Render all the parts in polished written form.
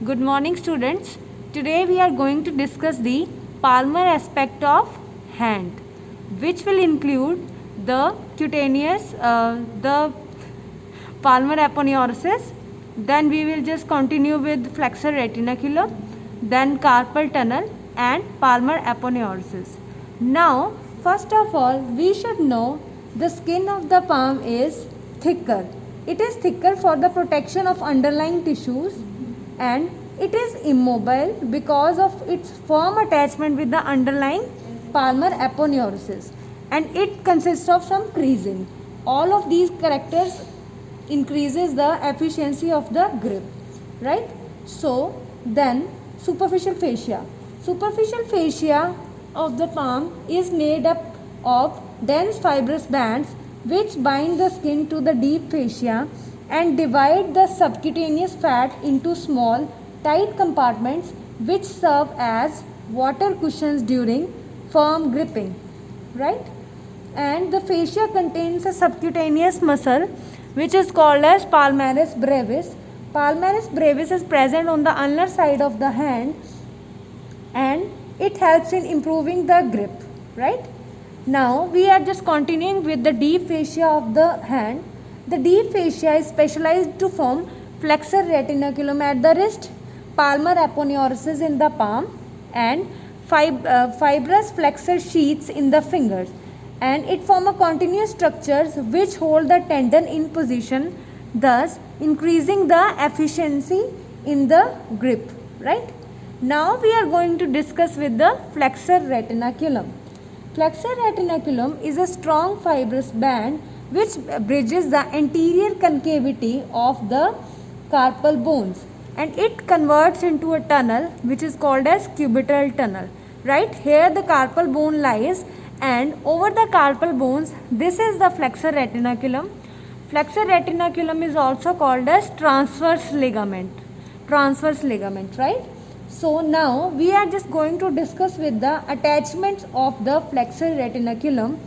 Good morning, students. Today we are going to discuss the palmar aspect of hand, which will include the cutaneous, the palmar aponeurosis. Then we will just continue with flexor retinaculum, then carpal tunnel and palmar aponeurosis. Now, first of all, we should know the skin of the palm is thicker. It is thicker for the protection of underlying tissues, and it is immobile because of its firm attachment with the underlying palmar aponeurosis, and it consists of some creasing. All of these characters increases the efficiency of the grip, right? So then superficial fascia of the palm is made up of dense fibrous bands which bind the skin to the deep fascia and divide the subcutaneous fat into small tight compartments which serve as water cushions during firm gripping, right? And the fascia contains a subcutaneous muscle which is called as palmaris brevis. Palmaris brevis is present on the ulnar side of the hand and it helps in improving the grip, right? Now we are just continuing with the deep fascia of the hand. The deep fascia is specialized to form flexor retinaculum at the wrist, palmar aponeurosis in the palm, and fibrous flexor sheaths in the fingers, and it form a continuous structures which hold the tendon in position, thus increasing the efficiency in the grip, right? Now we are going to discuss with the flexor retinaculum. Flexor retinaculum is a strong fibrous band which bridges the anterior concavity of the carpal bones, and it converts into a tunnel which is called as cubital tunnel, right? Here the carpal bone lies, and over the carpal bones, this is the flexor retinaculum. Flexor retinaculum is also called as transverse ligament, right? So now we are just going to discuss with the attachments of the flexor retinaculum.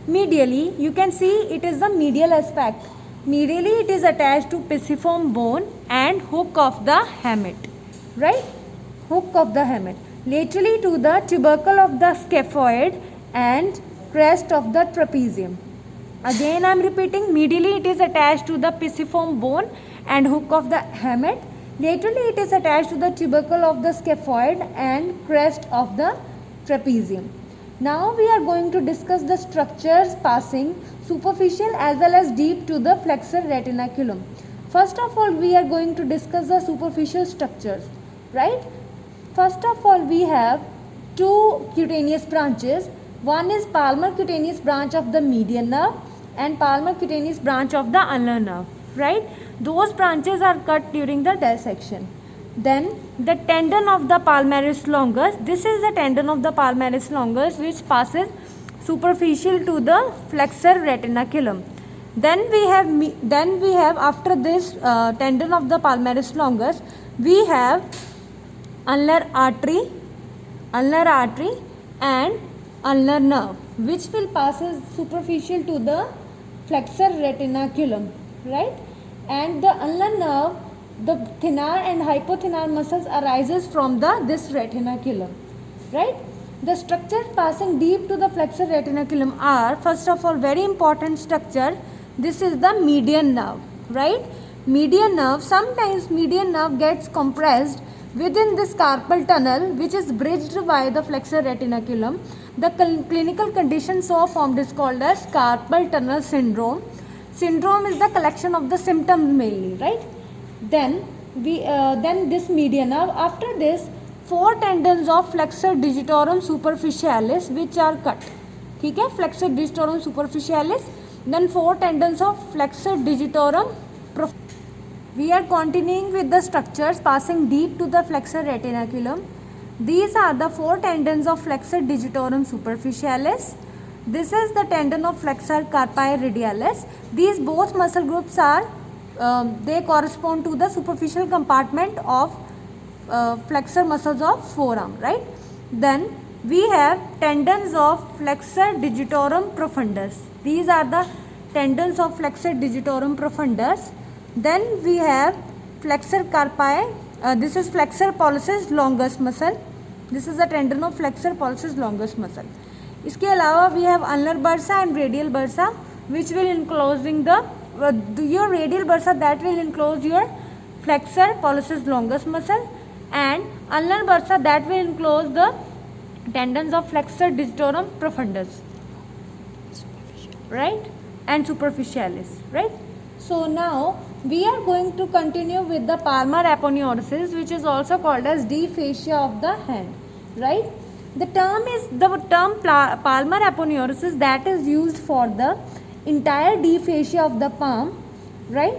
Medially, you can see it is the medial aspect. Medially, it is attached to pisiform bone and hook of the hamate, right? Hook of the hamate. Laterally to the tubercle of the scaphoid and crest of the trapezium. Again I am repeating, medially it is attached to the pisiform bone and hook of the hamate. Laterally it is attached to the tubercle of the scaphoid and crest of the trapezium. Now we are going to discuss the structures passing superficial as well as deep to the flexor retinaculum. First of all, we are going to discuss the superficial structures, right? First of all, we have two cutaneous branches. One is palmar cutaneous branch of the median nerve and palmar cutaneous branch of the ulnar nerve, right? Those branches are cut during the dissection. Then the tendon of the palmaris longus. This is the tendon of the palmaris longus which passes superficial to the flexor retinaculum. Then we have after this tendon of the palmaris longus, we have ulnar artery and ulnar nerve which will passes superficial to the flexor retinaculum, right? And the ulnar nerve, the thenar and hypothenar muscles arises from this retinaculum, right? The structures passing deep to the flexor retinaculum are, first of all, very important structure. This is the median nerve, right? Median nerve, sometimes median nerve gets compressed within this carpal tunnel which is bridged by the flexor retinaculum. The clinical condition so formed is called as carpal tunnel syndrome. Syndrome is the collection of the symptoms mainly, right? Then this median nerve. After this, four tendons of flexor digitorum superficialis which are cut. ठीक है, flexor digitorum superficialis. Then four tendons of flexor digitorum profundalis. We are continuing with the structures passing deep to the flexor retinaculum. These are the four tendons of flexor digitorum superficialis. This is the tendon of flexor carpi radialis. These both muscle groups are they correspond to the superficial compartment of flexor muscles of forearm, right? Then we have tendons of flexor digitorum profundus. These are the tendons of flexor digitorum profundus. Then we have flexor carpi this is flexor pollicis longus muscle. This is the tendon of flexor pollicis longus muscle. इसके अलावा we have ulnar bursa and radial bursa, which will enclosing the your radial bursa, that will enclose your flexor pollicis longus muscle, and ulnar bursa that will enclose the tendons of flexor digitorum profundus, right, and superficialis, right. So now we are going to continue with the palmar aponeurosis, which is also called as deep fascia of the hand, right. The term palmar aponeurosis, that is used for the entire deep fascia of the palm, right.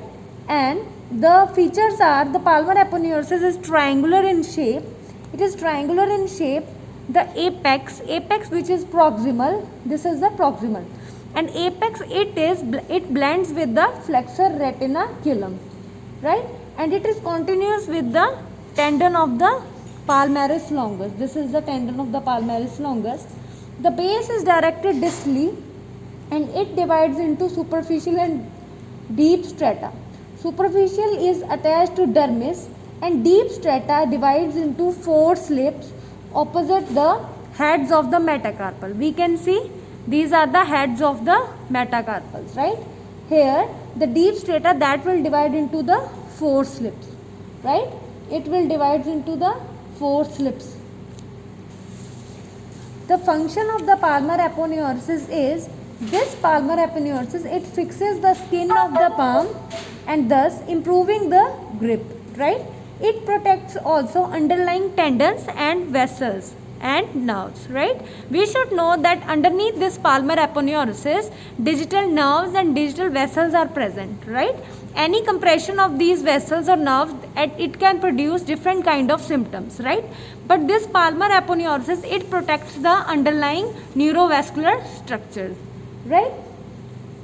And the features are, the palmar aponeurosis is triangular in shape. It is triangular in shape. The apex which is proximal, this is the proximal, and apex it blends with the flexor retinaculum, right, and it is continuous with the tendon of the palmaris longus. This is the tendon of the palmaris longus. The base is directed distally, and it divides into superficial and deep strata. Superficial is attached to dermis, and deep strata divides into 4 slips opposite the heads of the metacarpal. We can see these are the heads of the metacarpals, right. Here the deep strata that will divide into the 4 slips, right. It will divide into the 4 slips. The function of the palmar aponeurosis is, this palmar aponeurosis, it fixes the skin of the palm and thus improving the grip, right. It protects also underlying tendons and vessels and nerves, right. We should know that underneath this palmar aponeurosis, digital nerves and digital vessels are present, right. Any compression of these vessels or nerves, it can produce different kind of symptoms, right. But this palmar aponeurosis, it protects the underlying neurovascular structures, right.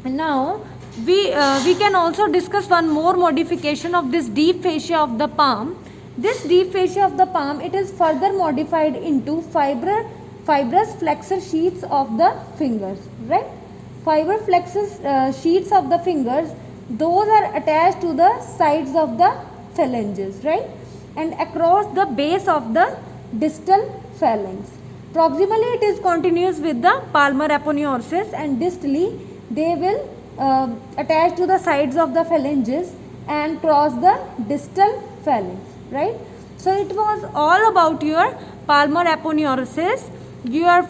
Now we can also discuss one more modification of this deep fascia of the palm. This deep fascia of the palm, it is further modified into fibrous flexor sheaths of the fingers, right. Fiber flexor sheaths of the fingers, those are attached to the sides of the phalanges, right, and across the base of the distal phalanx. Proximally it is continuous with the palmar aponeurosis, and distally they will attach to the sides of the phalanges and cross the distal phalanx, right. So it was all about your palmar aponeurosis, your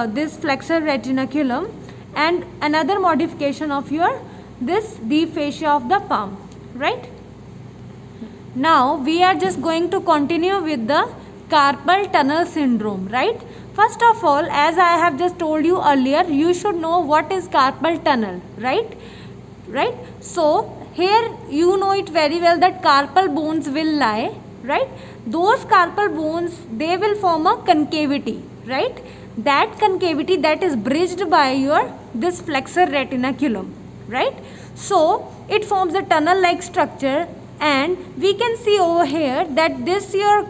this flexor retinaculum, and another modification of your this deep fascia of the palm, right. Now we are just going to continue with the carpal tunnel syndrome, right. First of all, as I have just told you earlier, you should know what is carpal tunnel, right. So here you know it very well that carpal bones will lie, right. Those carpal bones, they will form a concavity, right. That concavity, that is bridged by your this flexor retinaculum, right. So it forms a tunnel like structure, and we can see over here that this your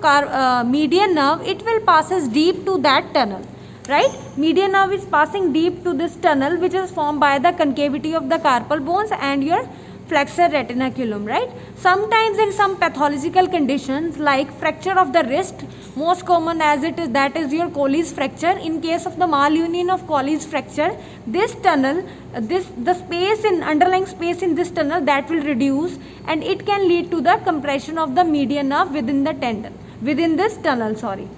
median nerve, it will passes deep to that tunnel, right. Median nerve is passing deep to this tunnel, which is formed by the concavity of the carpal bones and your flexor retinaculum, right. Sometimes in some pathological conditions like fracture of the wrist, most common as it is, that is your Colles fracture. In case of the malunion of Colles fracture, this tunnel, the space in underlying space in this tunnel, that will reduce, and it can lead to the compression of the median nerve within the tendon, within this tunnel, sorry.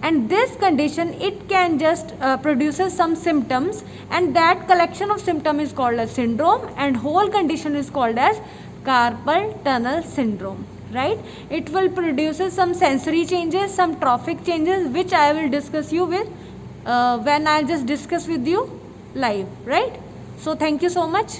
And this condition, it can just produces some symptoms, and that collection of symptom is called as syndrome, and whole condition is called as carpal tunnel syndrome, right. It will produces some sensory changes, some trophic changes, which I will discuss you with when I just discuss with you live, right. So thank you so much.